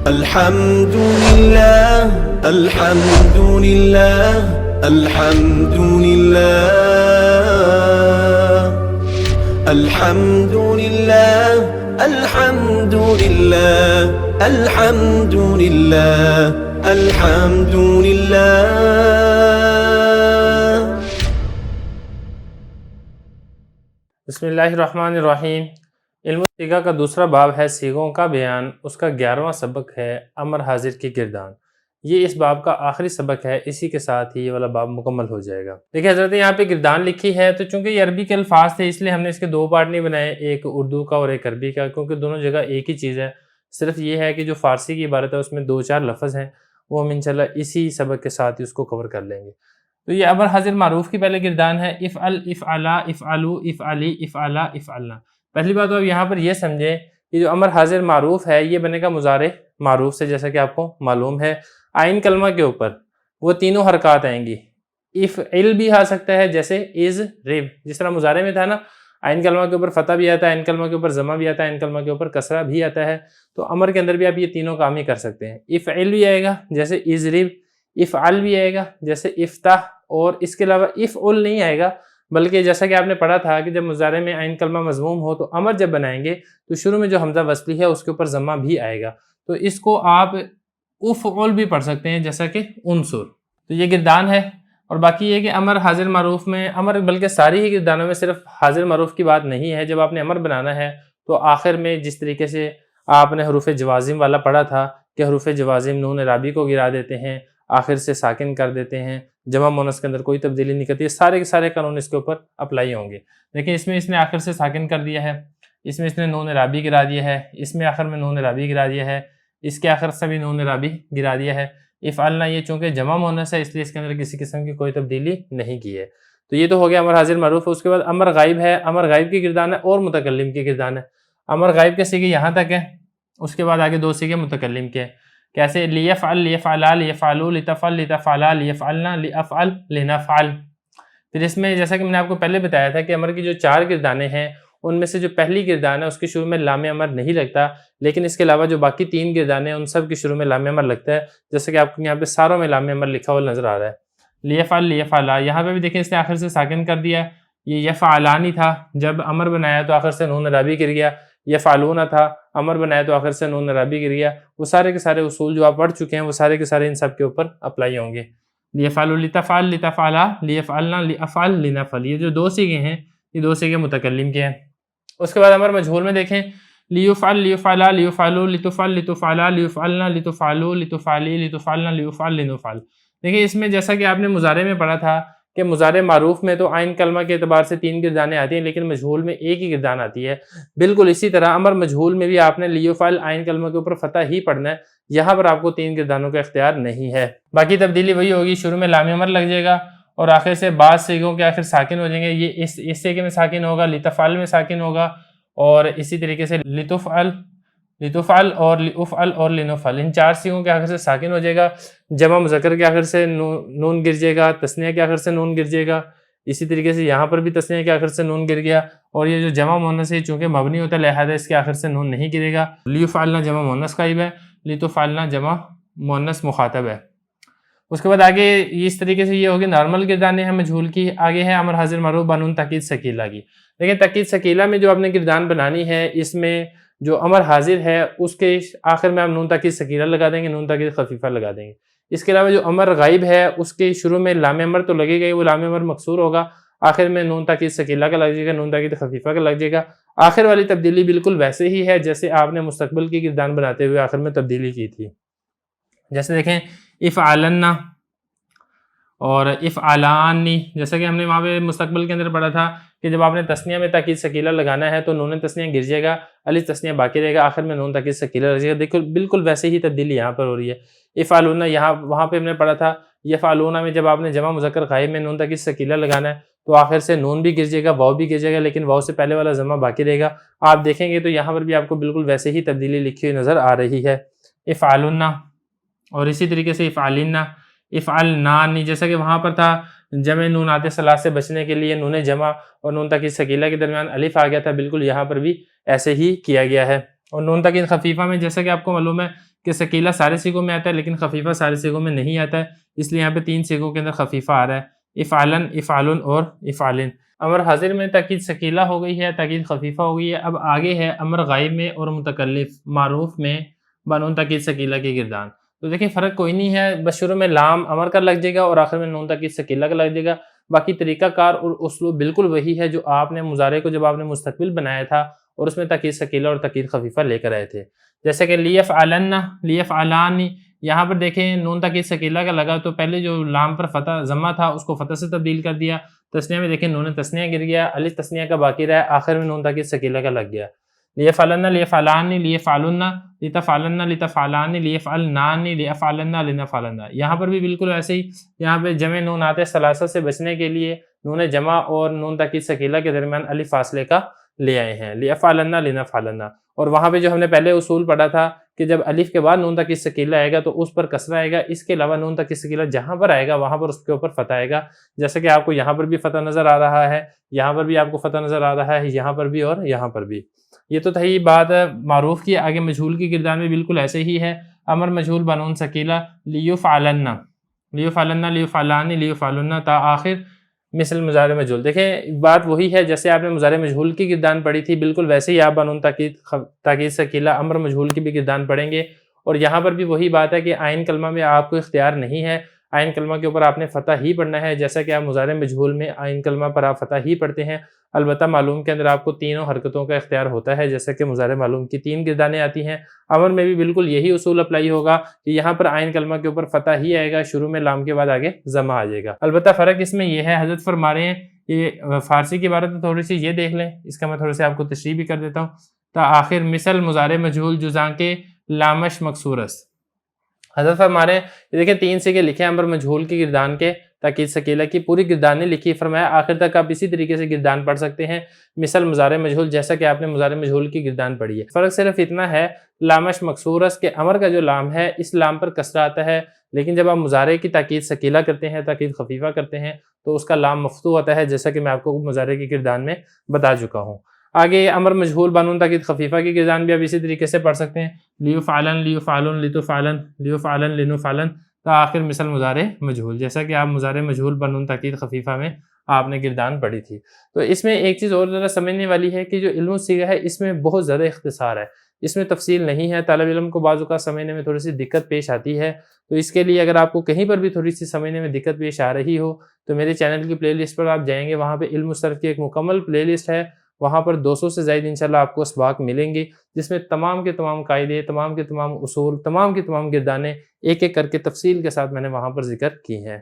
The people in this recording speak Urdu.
الحمد لله الحمد لله الحمد لله الحمد لله الحمد لله الحمد لله الحمد لله. بسم اللہ الرحمن الرحیم. علم الصیغہ کا دوسرا باب ہے صیغوں کا بیان. اس کا 11واں سبق ہے امر حاضر کی گردان. یہ اس باب کا آخری سبق ہے. اسی کے ساتھ ہی یہ والا باب مکمل ہو جائے گا. دیکھیں حضرت یہاں پہ گردان لکھی ہے، تو چونکہ یہ عربی کے الفاظ تھے اس لیے ہم نے اس کے دو پارٹ نہیں بنائے، ایک اردو کا اور ایک عربی کا، کیونکہ دونوں جگہ ایک ہی چیز ہے. صرف یہ ہے کہ جو فارسی کی عبارت ہے اس میں 2-4 لفظ ہیں، وہ ہم انشاءاللہ اسی سبق کے ساتھ ہی اس کو کور کر لیں گے. تو یہ امر حاضر معروف کی پہلے گردان ہے. افعل، افعلا، افعلو، افعلی، افعلا، افعلنا. پہلی بات تو اب یہاں پر یہ سمجھیں کہ جو امر حاضر معروف ہے یہ بنے گا مضارع معروف سے، جیسا کہ آپ کو معلوم ہے. آئین کلمہ کے اوپر وہ تینوں حرکات آئیں گی. افعل بھی آ سکتا ہے جیسے از رب، جس طرح مضارع میں تھا نا، آئین کلمہ کے اوپر فتح بھی آتا ہے، آئین کلمہ کے اوپر ضمہ بھی آتا ہے، آئین کلمہ کے اوپر کسرہ بھی آتا ہے. تو امر کے اندر بھی آپ یہ تینوں کام ہی کر سکتے ہیں. افعل بھی آئے گا جیسے از رب، افعل بھی آئے گا جیسے افتح، اور اس کے علاوہ افعل نہیں آئے گا، بلکہ جیسا کہ آپ نے پڑھا تھا کہ جب مضارع میں عین کلمہ مضموم ہو تو امر جب بنائیں گے تو شروع میں جو حمزہ وصلی ہے اس کے اوپر ضمہ بھی آئے گا. تو اس کو آپ افعل بھی پڑھ سکتے ہیں جیسا کہ انصر. تو یہ گردان ہے. اور باقی یہ کہ امر حاضر معروف میں امر، بلکہ ساری ہی گردانوں میں صرف حاضر معروف کی بات نہیں ہے. جب آپ نے امر بنانا ہے تو آخر میں جس طریقے سے آپ نے حروف جوازم والا پڑھا تھا کہ حروف جوازم نون رابی کو گرا دیتے ہیں، آخر سے ساکن کر دیتے ہیں، جمع مونس کے اندر کوئی تبدیلی نہیں کرتی، سارے کے سارے قانون اس کے اوپر اپلائی ہوں گے. لیکن اس میں اس نے آخر سے ساکن کر دیا ہے، اس میں اس نے نون رابی گرا دیا ہے، اس میں آخر میں نون رابی گرا دیا ہے، اس کے آخر سے بھی نون رابی گرا دیا ہے. افعلنا یہ چونکہ جمع مونس ہے اس لیے اس کے اندر کسی قسم کی کوئی تبدیلی نہیں کی ہے. تو یہ تو ہو گیا امر حاضر معروف. اس کے بعد امر غائب ہے. امر غائب کی گردان ہے اور متکلم کی گردان ہے. امر غائب کے سیغے یہاں تک ہے. اس کے بعد آگے 2 سیغے متکلم کے. کیسے؟ لیفعل، لیفعلا، لیفعلو، لتفعل، لتفعلا، لیفعلنا، لیفعل، لنفعل. پھر اس میں جیسا کہ میں نے آپ کو پہلے بتایا تھا کہ امر کی جو 4 گردانیں ہیں ان میں سے جو پہلی گردان ہے اس کے شروع میں لام امر نہیں لگتا، لیکن اس کے علاوہ جو باقی 3 گردانیں ہیں ان سب کے شروع میں لام امر لگتا ہے، جیسا کہ آپ کو یہاں پہ ساروں میں لام امر لکھا ہوا نظر آ رہا ہے. لیفعل، لیفعلا، یہاں پہ بھی دیکھیں اس نے آخر سے ساکن کر دیا. یہ یفعلانی تھا، جب امر بنایا تو آخر سے نون رابی گر گیا. یفعلون تھا، امر بنایا تو آخر سے نون رابی گر گیا. وہ سارے کے سارے اصول جو آپ پڑھ چکے ہیں وہ سارے کے سارے ان سب کے اوپر اپلائی ہوں گے. لیفعل، لتفعل، لتفعلا، لیفعلنا، لیفعل، لنفعل. یہ جو 2 سیغے ہیں یہ 2 سیغے متکلم کے ہیں. اس کے بعد امر مجہول میں دیکھیں لیفعل، لیفعلا، لیفعلو، لتفعل، لتفعلا، لیفعلنا، لتفعلو، لتفعلی، لتفعلنا، لیفعل، لنفعل. دیکھیں اس میں جیسا کہ آپ نے مضارع میں پڑھا تھا کہ مضارع معروف میں تو عین کلمہ کے اعتبار سے 3 گردانیں آتی ہیں، لیکن مجہول میں ایک ہی گردان آتی ہے. بالکل اسی طرح امر مجہول میں بھی آپ نے لیفعل عین کلمہ کے اوپر فتح ہی پڑھنا ہے. یہاں پر آپ کو 3 گردانوں کا اختیار نہیں ہے. باقی تبدیلی وہی ہوگی، شروع میں لام امر لگ جائے گا اور آخر سے بعض سیغوں کے آخر ساکن ہو جائیں گے. یہ اس سیغے میں ساکن ہوگا، لتفعل میں ساکن ہوگا، اور اسی طریقے سے لتفعل، لتفعل اور لافعل اور لنفعل، ان 4 سیغوں کے آخر سے ساکن ہو جائے گا. جمع مذکر کے آخر سے نون گر جائے گا، تثنیہ کے آخر سے نون گر جائے گا. اسی طریقے سے یہاں پر بھی تثنیہ کے آخر سے نون گر گیا. اور یہ جو جمع مؤنث ہے چونکہ مبنی ہوتا ہے لہذا اس کے آخر سے نون نہیں گرے گا. لیفعلنا جمع مؤنث غائب ہے، لتفعلنا جمع مؤنث مخاطب ہے. اس کے بعد آگے اس طریقے سے یہ ہوگی نارمل گردانیں ہیں مجہول کی. آگے ہے امر حاضر معروف بنون تاکید ثقیلہ کی. لیکن تاکید ثقیلہ میں جو آپ نے گردان بنانی ہے اس میں جو امر حاضر ہے اس کے آخر میں آپ نون تاکید ثقیلہ لگا دیں گے، نون تاکید خفیفہ لگا دیں گے. اس کے علاوہ جو امر غائب ہے اس کے شروع میں لام امر تو لگے گا، وہ لام امر مکسور ہوگا، آخر میں نون تاکید ثقیلہ کا لگ جائے گا، نون تاکید خفیفہ کا لگ جائے گا. آخر والی تبدیلی بالکل ویسے ہی ہے جیسے آپ نے مستقبل کی گردان بناتے ہوئے آخر میں تبدیلی کی تھی. جیسے دیکھیں افعلنا اور افعلانی، جیسا کہ ہم نے وہاں پہ مستقبل کے اندر پڑھا تھا کہ جب آپ نے تثنیہ میں تاکید ثقیلہ لگانا ہے تو نون تثنیہ گر جائے گا، الف تثنیہ باقی رہے گا، آخر میں نون تاکید ثقیلہ لگ جائے گا. دیکھو بالکل ویسے ہی تبدیلی یہاں پر ہو رہی ہے. افعلون یہاں وہاں پہ ہم نے پڑھا تھا یفعلون میں جب آپ نے جمع مذکر غائب میں نون تاکید ثقیلہ لگانا ہے تو آخر سے نون بھی گر جائے گا، واو بھی گر جائے گا، لیکن واو سے پہلے والا ضمہ باقی رہے گا. آپ دیکھیں گے تو یہاں پر بھی آپ کو بالکل ویسے ہی تبدیلی لکھی ہوئی نظر آ رہی ہے. افعلنا اور اسی طریقے سے افعلنا، افعلنانی، جیسا کہ وہاں پر تھا جمع نونات ثلاث سے بچنے کے لیے نون جمع اور نون تاکید ثقیلہ کے درمیان الف آ گیا تھا، بالکل یہاں پر بھی ایسے ہی کیا گیا ہے. اور نون تاکید خفیفہ میں جیسا کہ آپ کو معلوم ہے کہ ثقیلہ سارے سیغوں میں آتا ہے لیکن خفیفہ سارے سیغوں میں نہیں آتا ہے، اس لیے یہاں پہ 3 سیغوں کے اندر خفیفہ آ رہا ہے، افعالن، افعالن اور افعالن۔ امر حاضر میں تاکید ثقیلہ ہو گئی ہے، تاکید خفیفہ ہو گئی ہے۔ اب آگے ہے امر غائب میں اور متکلف معروف میں بنون تاکید ثقیلہ کے گردان۔ تو دیکھیں فرق کوئی نہیں ہے، بس شروع میں لام امر کا لگ جائے گا اور آخر میں نون تاکید ثقیلہ کا لگ جائے گا۔ باقی طریقہ کار اور اسلوب بالکل وہی ہے جو آپ نے مضارع کو جب آپ نے مستقبل بنایا تھا اور اس میں تاکید ثقیلہ اور تاکید خفیفہ لے کر آئے تھے، جیسے کہ لیفعلن، لیفعلان، یہاں پر دیکھیں نون تاکید ثقیلہ کا لگا تو پہلے جو لام پر فتح ضمہ تھا اس کو فتح سے تبدیل کر دیا، تثنیہ میں دیکھیں نون تثنیہ گر گیا، الف تثنیہ کا باقی رہا، آخر میں نون تاکید ثقیلہ کا لگ گیا۔ لیفعلن، لیفعلان، لیفعلن، لتفعلن، لتفعلان، لیفعلنان، لیفعلن، لنفعلن۔ یہاں پر بھی بالکل ایسے ہی، یہاں پہ جمع نون آتے ہیں ثلاثہ سے بچنے کے لیے نون جمع اور نون تاکید ثقیلہ کے درمیان الف فاصلے کا لے آئے ہیں، لیفعلن، لنفعلن۔ اور وہاں پہ جو ہم نے پہلے اصول پڑھا تھا کہ جب الف کے بعد نون تاکید ثقیلہ آئے گا تو اس پر کسرہ آئے گا، اس کے علاوہ نون تاکید ثقیلہ جہاں پر آئے گا وہاں پر اس کے اوپر فتح آئے گا، جیسے کہ آپ کو یہاں پر بھی فتح نظر آ رہا ہے، یہاں پر بھی آپ کو فتح نظر آ رہا ہے، یہاں پر بھی اور یہاں پر بھی۔ یہ تو تھی بات معروف کی، آگے مجہول کی گردان میں بالکل ایسے ہی ہے، امر مجہول بنون ثقیلہ، لیفعلن، لیفعلن، لیفعلان، لیفعلن تا آخر مثل مضارع مجہول۔ دیکھیں بات وہی ہے جیسے آپ نے مضارع مجہول کی گردان پڑھی تھی، بالکل ویسے ہی آپ بنون تاکید ثقیلہ امر مجہول کی بھی گردان پڑھیں گے، اور یہاں پر بھی وہی بات ہے کہ آئین کلمہ میں آپ کو اختیار نہیں ہے، آئین کلمہ کے اوپر آپ نے فتح ہی پڑھنا ہے، جیسا کہ آپ مضارع مجہول میں آئین کلمہ پر آپ فتح ہی پڑھتے ہیں، البتہ معلوم کے اندر آپ کو تینوں حرکتوں کا اختیار ہوتا ہے، جیسا کہ مضارع معلوم کی 3 گردانیں آتی ہیں۔ امر میں بھی بالکل یہی اصول اپلائی ہوگا کہ یہاں پر آئین کلمہ کے اوپر فتح ہی آئے گا، شروع میں لام کے بعد آگے ضمہ آ جائے گا۔ البتہ فرق اس میں یہ ہے، حضرت فرما رہے ہیں، یہ فارسی کی عبارت تھوڑی سی یہ دیکھ لیں، اس کا میں تھوڑے سے آپ کو تشریح بھی کر دیتا ہوں۔ تا آخر مثل مضارع مجہول جزاں کے لامش مکسورس، حضرت فرما رہے ہیں، یہ دیکھیں 3 سیغے لکھے ہیں امر مجہول کی گردان کے، تاکید ثقیلہ کی پوری گردان نے لکھی، فرمایا آخر تک آپ اسی طریقے سے گردان پڑھ سکتے ہیں، مثل مضارع مجہول جیسا کہ آپ نے مضارع مجہول کی گردان پڑھی ہے۔ فرق صرف اتنا ہے، لامش مکسورس کے امر کا جو لام ہے اس لام پر کسرہ آتا ہے، لیکن جب آپ مضارع کی تاکید ثقیلہ کرتے ہیں، تاکید خفیفہ کرتے ہیں تو اس کا لام مفتوح ہوتا ہے، جیسا کہ میں آپ کو مضارع کی گردان میں بتا چکا ہوں۔ آگے امر مجہول بنون تاکید خفیفہ کی گردان بھی آپ اسی طریقے سے پڑھ سکتے ہیں، لیفعلن، لیفعلن، لتفعلن، لیفعلن، لنفعلن تا آخر مثل مضارع مجہول، جیسا کہ آپ مضارع مجہول بنون تاکید خفیفہ میں آپ نے گردان پڑھی تھی۔ تو اس میں ایک چیز اور ذرا سمجھنے والی ہے کہ جو علم الصیغہ ہے اس میں بہت زیادہ اختصار ہے، اس میں تفصیل نہیں ہے، طالب علم کو بعض اوقات سمجھنے میں تھوڑی سی دقت پیش آتی ہے، تو اس کے لیے اگر آپ کو کہیں پر بھی تھوڑی سی سمجھنے میں دقت پیش آ رہی ہو تو میرے چینل کی پلے لسٹ پر آپ جائیں گے، وہاں پہ علم الصرف کی ایک مکمل پلے لسٹ ہے، وہاں پر 200 سے زائد انشاءاللہ آپ کو اسباق ملیں گے، جس میں تمام کے تمام قاعدے، تمام کے تمام اصول، تمام کی تمام گردانیں ایک ایک کر کے تفصیل کے ساتھ میں نے وہاں پر ذکر کی ہیں۔